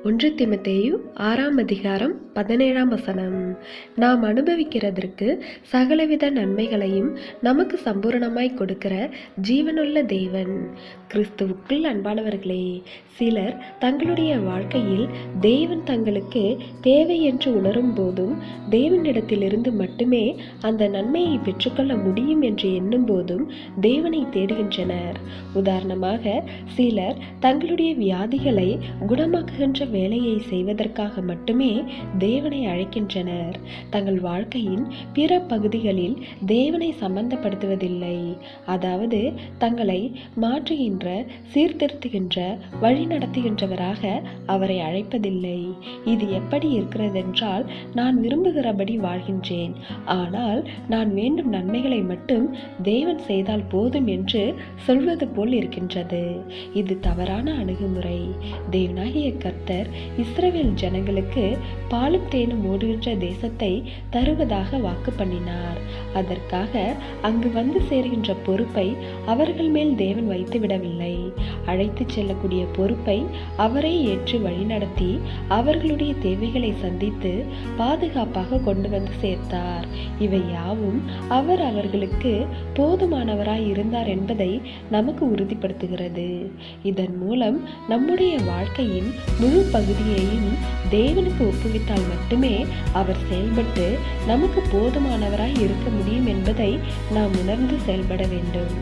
1 தீமோத்தேயு 6ஆம் அதிகாரம் 17ஆம் வசனம். நாம் அனுபவிக்கிறதற்கு சகலவித நன்மைகளையும் நமக்கு சம்பூரணமாய் கொடுக்கிற ஜீவனுள்ள தேவன். கிறிஸ்துவுக்குள் அன்பானவர்களே, சிலர் தங்களுடைய வாழ்க்கையில் தேவன் தங்களுக்கு தேவை என்று உணரும் போதும், தேவனிடத்திலிருந்து மட்டுமே அந்த நன்மையை பெற்றுக்கொள்ள முடியும் என்று எண்ணும் போதும் தேவனை தேடுகின்றனர். உதாரணமாக, சிலர் தங்களுடைய வியாதிகளை குணமாக்குகின்ற வேலையை செய்வதற்காக மட்டுமே தேவனை அழைக்கின்றனர். தங்கள் வாழ்க்கையின் பிற பகுதிகளில் தேவனை சம்பந்தப்படுத்துவதில்லை. அதாவது தங்களை மாற்றுகின்ற, சீர்திருத்துகின்ற, வழி நடத்துகின்றவராக அவரை அழைப்பதில்லை. இது எப்படி இருக்கிறதென்றால், நான் விரும்புகிறபடி வாழ்கின்றேன், ஆனால் நான் வேண்டும் நன்மைகளை மட்டும் தேவன் செய்தால் போதும் என்று சொல்வது போல் இருக்கின்றது. இது தவறான அணுகுமுறை. தேவனாகிய கர்த்தர் இஸ்ரவேல் ஜனங்களுக்கு பாலும் தேனும் ஓடுகின்ற தேசத்தை தருவதாக வாக்கு பண்ணினார். அதற்காக அங்கு வந்து சேர்கின்ற பொறுப்பை அவர்கள் மேல் தேவன் வைத்து விடவில்லை. அழைத்து செல்லக்கூடிய பொறுப்பை அவரே ஏற்று வழிநடத்தி அவர்களுடைய தேவைகளை சந்தித்து பாதுகாப்பாக கொண்டு வந்து சேர்த்தார். இவை யாவும் அவர் அவர்களுக்கு போதுமானவராய் இருந்தார் என்பதை நமக்கு உறுதிப்படுத்துகிறது. இதன் மூலம் நம்முடைய வாழ்க்கையின் முழு பகுதியையும் தேவனுக்கு ஒப்புவித்தால் மட்டுமே அவர் செயல்பட்டு நமக்கு போதுமானவராய் இருக்க முடியும் என்பதை நாம் உணர்ந்து செயல்பட வேண்டும்.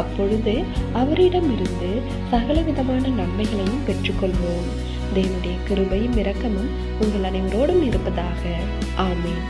அப்பொழுது அவரிடமிருந்து சகலவிதமான நன்மைகளையும் பெற்றுக்கொள்வோம். தேவனுடைய கிருபையும் இரக்கமும் உங்கள் அனைவரோடும் இருப்பதாக. ஆமென்.